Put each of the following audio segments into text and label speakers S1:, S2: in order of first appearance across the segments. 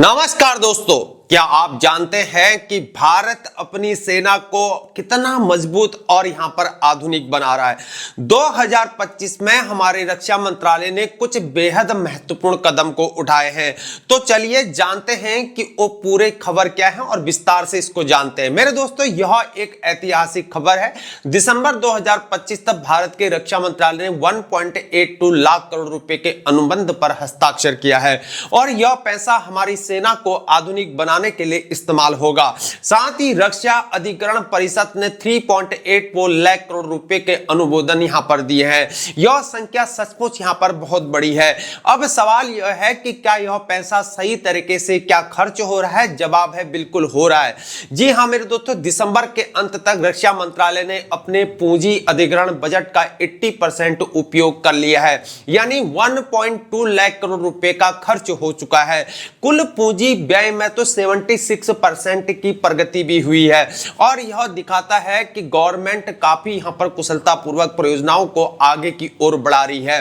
S1: नमस्कार दोस्तों, क्या आप जानते हैं कि भारत अपनी सेना को कितना मजबूत और यहां पर आधुनिक बना रहा है। 2025 में हमारे रक्षा मंत्रालय ने कुछ बेहद महत्वपूर्ण कदम को उठाए हैं। तो चलिए जानते हैं कि वो पूरे खबर क्या है और विस्तार से इसको जानते हैं। मेरे दोस्तों, यह एक ऐतिहासिक खबर है। दिसंबर 2025 तक भारत के रक्षा मंत्रालय ने 1.82 लाख करोड़ रुपए के अनुबंध पर हस्ताक्षर किया है और यह पैसा हमारी सेना को आधुनिक बनाने के लिए इस्तेमाल होगा। साथ ही रक्षा अधिग्रहण परिषद ने 3.84 लाख करोड़ रुपए के अनुमोदन यहां पर दिए हैं। यह संख्या सचमुच यहां पर बहुत बड़ी है। अब सवाल यह है कि क्या यह पैसा सही तरीके से क्या खर्च हो रहा है? जवाब है बिल्कुल हो रहा है। जी हां मेरे दोस्तों, दिसंबर के अंत तक रक्षा मंत्रालय ने अपने पूंजी अधिग्रहण बजट का 80% उपयोग कर लिया है, यानी 1.2 लाख करोड़ रुपए का खर्च हो चुका है। कुल पूंजी व्यय में तो 76% की प्रगति भी हुई है और यह दिखाता है कि गवर्नमेंट काफी यहां पर कुशलतापूर्वक परियोजनाओं को आगे की ओर बढ़ा रही है।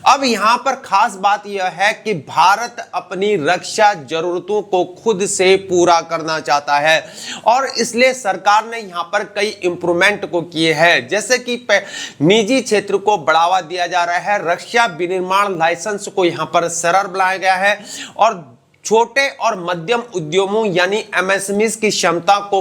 S1: अब यहां पर खास बात यह है कि भारत अपनी रक्षा जरूरतों को खुद से पूरा करना चाहता है और इसलिए सरकार ने यहां पर कई इंप्रूवमेंट को किए हैं, जैसे कि निजी क्षेत्र को बढ़ावा दिया जा रहा है, रक्षा विनिर्माण लाइसेंस को यहां पर सरल बनाया गया है और छोटे और मध्यम उद्यमों यानी एमएसएमईज की क्षमता को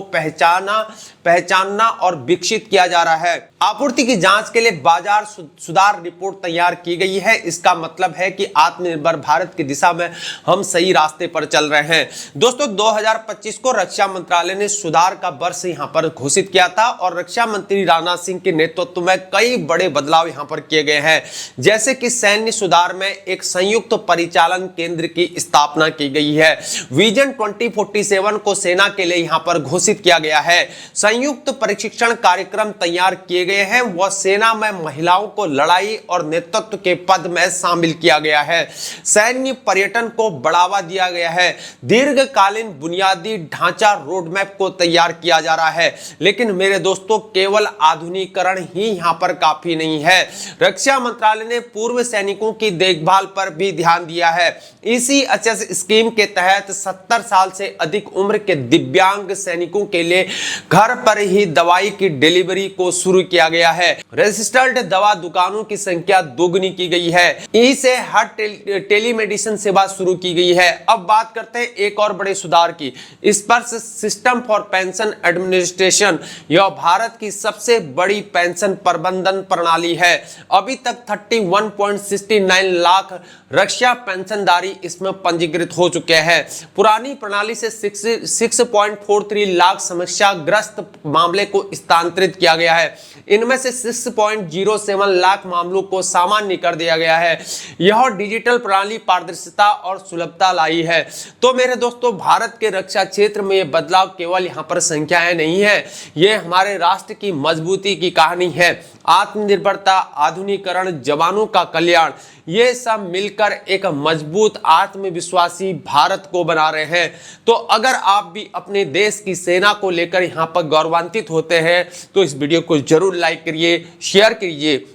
S1: पहचानना और विकसित किया जा रहा है। आपूर्ति की जांच के लिए बाजार सुधार रिपोर्ट तैयार की गई है। इसका मतलब है कि आत्मनिर्भर भारत की दिशा में हम सही रास्ते पर चल रहे हैं। दोस्तों, 2025 को रक्षा मंत्रालय ने सुधार का वर्ष यहां पर घोषित किया था और रक्षा मंत्री राजनाथ सिंह के नेतृत्व में कई बड़े बदलाव यहां पर किए गए हैं, जैसे कि सैन्य सुधार में एक संयुक्त परिचालन केंद्र की स्थापना की गई है। विजन 2047 को सेना के लिए यहां पर घोषित किया गया है। संयुक्त प्रशिक्षण कार्यक्रम तैयार किए गए हैं। वह सेना में महिलाओं को लड़ाई और नेतृत्व के पद में शामिल किया गया है। सैन्य पर्यटन को बढ़ावा दिया गया है। दीर्घकालीन बुनियादी ढांचा रोडमैप को तैयार किया जा रहा है। लेकिन मेरे दोस्तों, केवल आधुनिकीकरण ही यहां पर काफी नहीं है। रक्षा मंत्रालय ने पूर्व सैनिकों की देखभाल पर भी ध्यान दिया है। इसी एचएस स्कीम के तहत 70 साल से अधिक उम्र के दिव्यांग सैनिकों के लिए घर पर ही दवाई की डिलीवरी को शुरू किया गया है। रजिस्टर्ड दवा दुकानों की संख्या दोगुनी की गई है। ई से हर टेलीमेडिसिन सेवा शुरू की गई है। अब बात करते हैं एक और बड़े सुधार की। स्पर्श सिस्टम फॉर पेंशन एडमिनिस्ट्रेशन, यह भारत की सबसे बड़ी पेंशन प्रबंधन प्रणाली है। अभी तक 31.69 लाख रक्षा पेंशनधारी इसमें पंजीकृत हो चुके हैं। पुरानी प्रणाली से 6.43 लाख समस्याग्रस्त मामले को स्थानांतरित किया गया है। इनमें से 6.07 लाख मामलों को सामान्य कर दिया गया है। यह डिजिटल प्रणाली पारदर्शिता और सुलभता लाई है। तो मेरे दोस्तों, भारत के रक्षा क्षेत्र में यह बदलाव केवल यहां पर संख्याएं नहीं है, यह हमारे राष्ट्र की मजबूती की कहानी है। आत्मनिर्भरता, आधुनिकीकरण, जवानों का कल्याण, ये सब मिलकर एक मजबूत आत्मविश्वासी भारत को बना रहे हैं। तो अगर आप भी अपने देश की सेना को लेकर यहां पर गौरवान्वित होते हैं तो इस वीडियो को जरूर लाइक करिए, शेयर करिए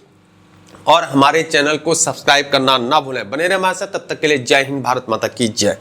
S1: और हमारे चैनल को सब्सक्राइब करना ना भूलें। बने रहे हमारे साथ, तब तक के लिए जय हिंद, भारत माता की जय।